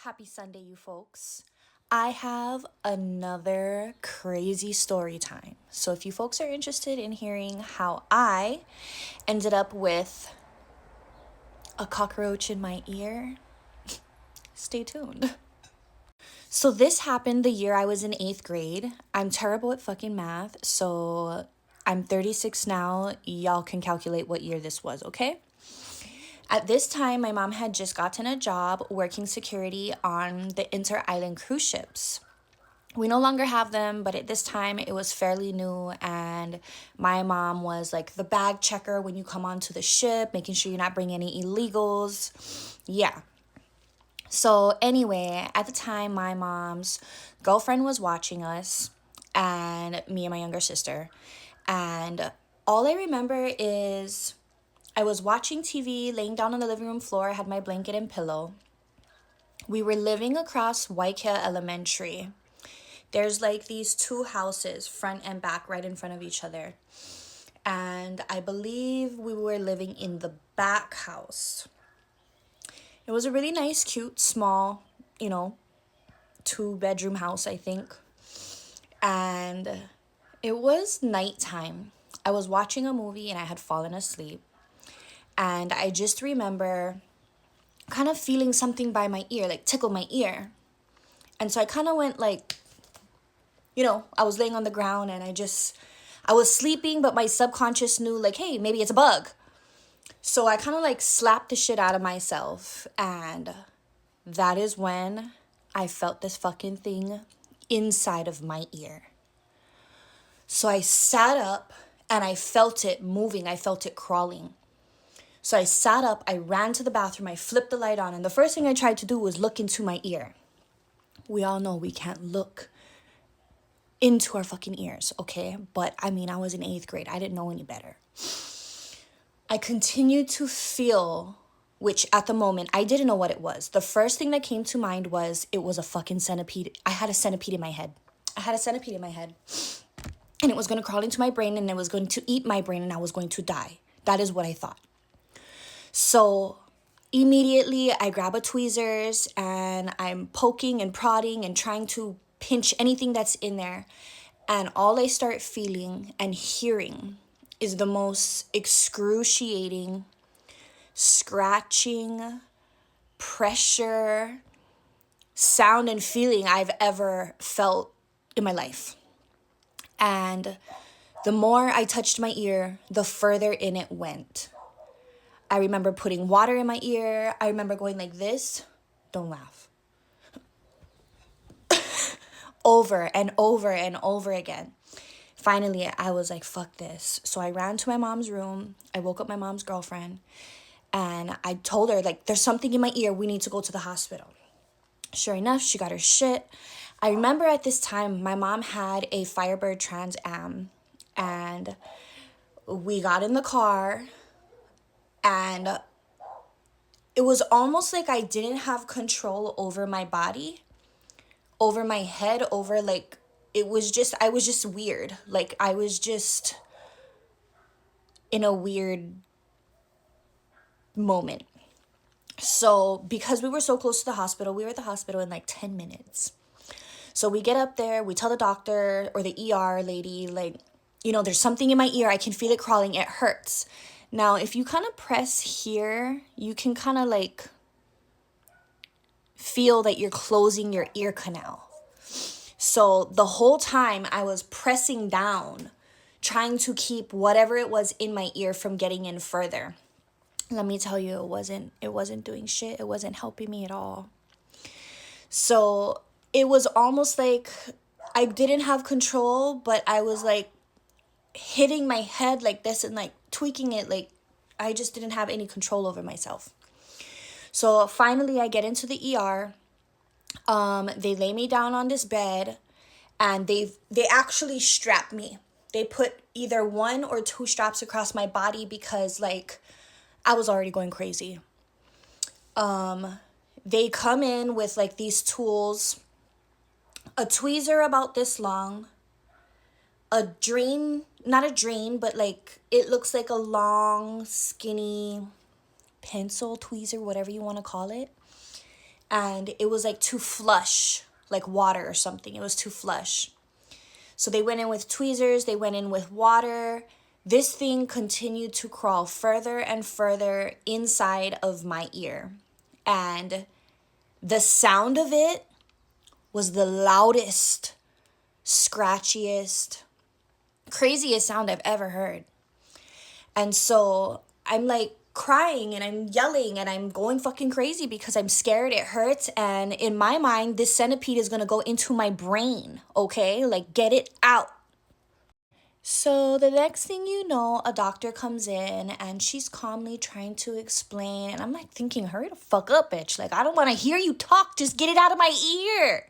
Happy Sunday, you folks. I have another crazy story time. So, if you folks are interested in hearing how I ended up with a cockroach in my ear, stay tuned. So, this happened the year I was in 8th grade. I'm terrible at fucking math, so I'm 36 now. Y'all can calculate what year this was, okay? At this time, my mom had just gotten a job working security on the inter-island cruise ships. We no longer have them, but at this time it was fairly new, and my mom was like the bag checker when you come onto the ship, making sure you're not bringing any illegals. Yeah. So anyway, at the time, my mom's girlfriend was watching us, and me and my younger sister. And all I remember is I was watching TV, laying down on the living room floor. I had my blanket and pillow. We were living across Waikea Elementary. There's like these two houses, front and back, right in front of each other. And I believe we were living in the back house. It was a really nice, cute, small, 2-bedroom house, I think. And it was nighttime. I was watching a movie and I had fallen asleep. And I just remember kind of feeling something by my ear, like tickle my ear. And so I kind of went like, I was laying on the ground and I was sleeping, but my subconscious knew like, hey, maybe it's a bug. So I kind of like slapped the shit out of myself. And that is when I felt this fucking thing inside of my ear. So I sat up and I felt it moving. I felt it crawling. So I sat up, I ran to the bathroom, I flipped the light on, and the first thing I tried to do was look into my ear. We all know we can't look into our fucking ears, okay? But I was in 8th grade. I didn't know any better. I continued to feel, which at the moment, I didn't know what it was. The first thing that came to mind was it was a fucking centipede. I had a centipede in my head. And it was going to crawl into my brain and it was going to eat my brain and I was going to die. That is what I thought. So immediately I grab a tweezers and I'm poking and prodding and trying to pinch anything that's in there. And all I start feeling and hearing is the most excruciating, scratching, pressure, sound and feeling I've ever felt in my life. And the more I touched my ear, the further in it went. I remember putting water in my ear. I remember going like this. Don't laugh. Over and over and over again. Finally, I was like, fuck this. So I ran to my mom's room. I woke up my mom's girlfriend. And I told her, like, there's something in my ear. We need to go to the hospital. Sure enough, she got her shit. I remember at this time, my mom had a Firebird Trans Am. And we got in the car. And it was almost like I didn't have control over my body, over my head, over like, I was just weird. Like I was just in a weird moment. So because we were so close to the hospital, we were at the hospital in like 10 minutes. So we get up there, we tell the doctor or the ER lady, like, there's something in my ear. I can feel it crawling. It hurts. Now, if you kind of press here, you can kind of like feel that you're closing your ear canal. So the whole time I was pressing down, trying to keep whatever it was in my ear from getting in further. Let me tell you, it wasn't doing shit. It wasn't helping me at all. So it was almost like I didn't have control, but I was like hitting my head like this and like tweaking it, like I just didn't have any control over myself. So finally I get into the ER. They lay me down on this bed and they actually strap me. They put either 1 or 2 straps across my body because like I was already going crazy. They come in with like these tools, a tweezer about this long, a drain, not a drain, but like it looks like a long, skinny pencil, tweezer, whatever you want to call it. and it was like too flush, like water or something. It was too flush. So they went in with tweezers, they went in with water. This thing continued to crawl further and further inside of my ear. And the sound of it was the loudest, scratchiest, craziest sound I've ever heard. And so I'm like crying and I'm yelling and I'm going fucking crazy because I'm scared, it hurts. And in my mind, this centipede is gonna go into my brain, okay? Like, get it out. So the next thing you know, a doctor comes in and she's calmly trying to explain. And I'm like thinking, hurry the fuck up, bitch. Like, I don't want to hear you talk. Just get it out of my ear.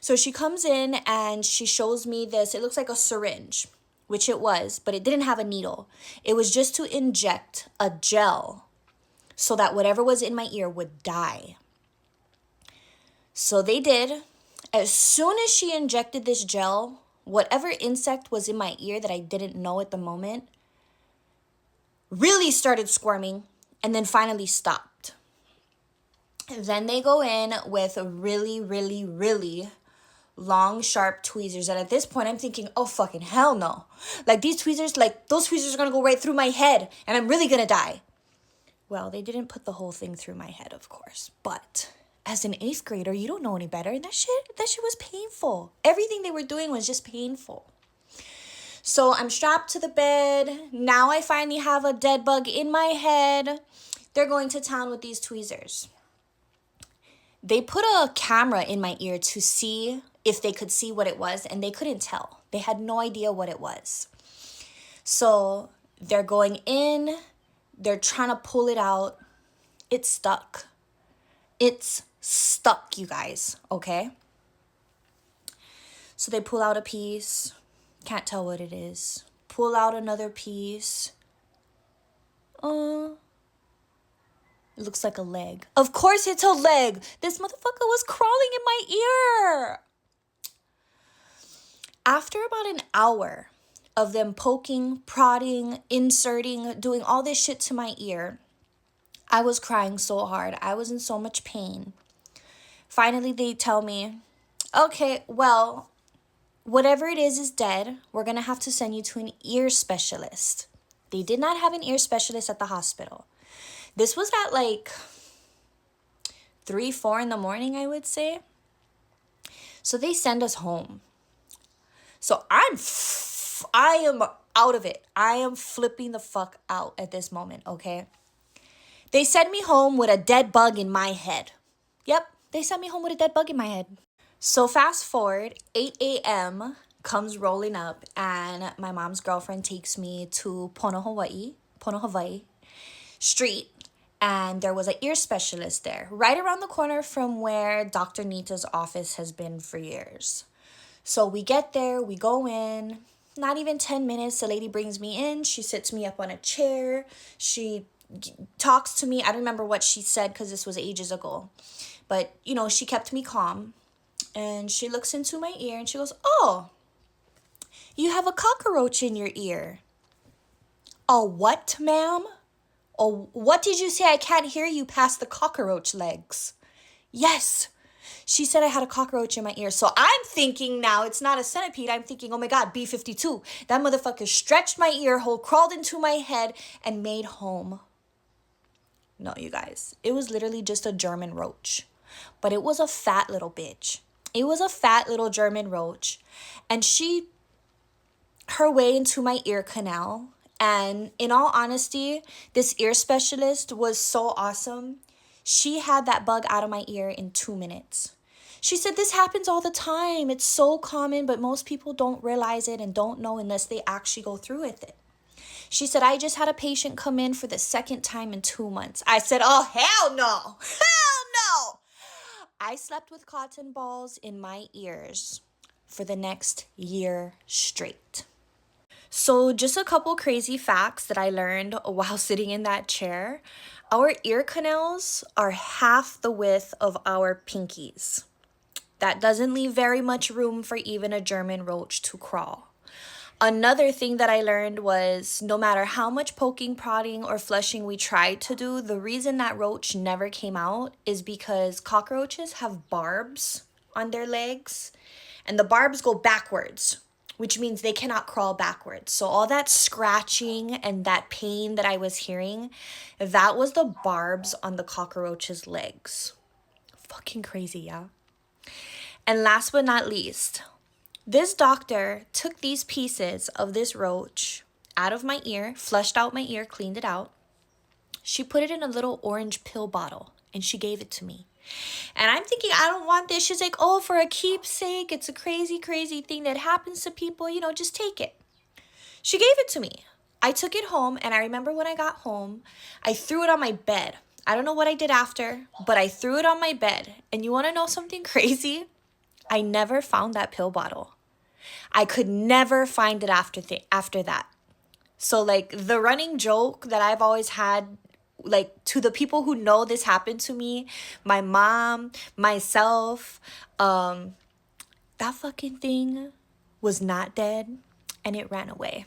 So she comes in and she shows me this. It looks like a syringe, which it was, but it didn't have a needle. It was just to inject a gel so that whatever was in my ear would die. So they did. As soon as she injected this gel, whatever insect was in my ear that I didn't know at the moment really started squirming and then finally stopped. Then they go in with really, really, really long, sharp tweezers. And at this point, I'm thinking, oh, fucking hell no. Like, these tweezers, like, those tweezers are going to go right through my head and I'm really going to die. Well, they didn't put the whole thing through my head, of course. But as an 8th grader, you don't know any better. And that shit was painful. Everything they were doing was just painful. So I'm strapped to the bed. Now I finally have a dead bug in my head. They're going to town with these tweezers. They put a camera in my ear to see if they could see what it was, and they couldn't tell. They had no idea what it was. So they're going in. They're trying to pull it out. It's stuck. It's stuck, you guys, okay? So they pull out a piece. Can't tell what it is. Pull out another piece. It looks like a leg. Of course it's a leg. This motherfucker was crawling in my ear. After about an hour of them poking, prodding, inserting, doing all this shit to my ear, I was crying so hard. I was in so much pain. Finally, they tell me, okay, well, whatever it is dead. We're going to have to send you to an ear specialist. They did not have an ear specialist at the hospital. This was at like 3, 4 in the morning, I would say. So they send us home. So I am out of it. I am flipping the fuck out at this moment, okay? They send me home with a dead bug in my head. Yep, they sent me home with a dead bug in my head. So fast forward, 8 a.m. comes rolling up and my mom's girlfriend takes me to Pono, Hawaii Street. And there was an ear specialist there, right around the corner from where Dr. Nita's office has been for years. So we get there, we go in, not even 10 minutes, the lady brings me in, she sits me up on a chair, she talks to me. I don't remember what she said because this was ages ago. But, you know, she kept me calm. And she looks into my ear and she goes, oh, you have a cockroach in your ear. A what, ma'am? Oh, what did you say? I can't hear you past the cockroach legs. Yes. She said I had a cockroach in my ear. So I'm thinking now it's not a centipede. I'm thinking, oh my God, B-52. That motherfucker stretched my ear hole, crawled into my head, and made home. No, you guys. It was literally just a German roach. But it was a fat little bitch. It was a fat little German roach. And she, her way into my ear canal. And in all honesty, this ear specialist was so awesome. She had that bug out of my ear in 2 minutes. She said, this happens all the time. It's so common, but most people don't realize it and don't know unless they actually go through with it. She said, I just had a patient come in for the 2nd time in 2 months. I said, oh, hell no. Hell no. I slept with cotton balls in my ears for the next year straight. So just a couple crazy facts that I learned while sitting in that chair. Our ear canals are half the width of our pinkies. That doesn't leave very much room for even a German roach to crawl. Another thing that I learned was no matter how much poking, prodding, or flushing we tried to do, the reason that roach never came out is because cockroaches have barbs on their legs, and the barbs go backwards, which means they cannot crawl backwards. So all that scratching and that pain that I was hearing, that was the barbs on the cockroach's legs. Fucking crazy, yeah? And last but not least, this doctor took these pieces of this roach out of my ear, flushed out my ear, cleaned it out. She put it in a little orange pill bottle and she gave it to me. And I'm thinking, I don't want this. She's like, oh, for a keepsake. It's a crazy, crazy thing that happens to people. You know, just take it. She gave it to me. I took it home, and I remember when I got home, I threw it on my bed. I don't know what I did after, but I threw it on my bed. And you want to know something crazy? I never found that pill bottle. I could never find it after that. So like the running joke that I've always had, like to the people who know this happened to me, my mom, myself, that fucking thing was not dead and it ran away.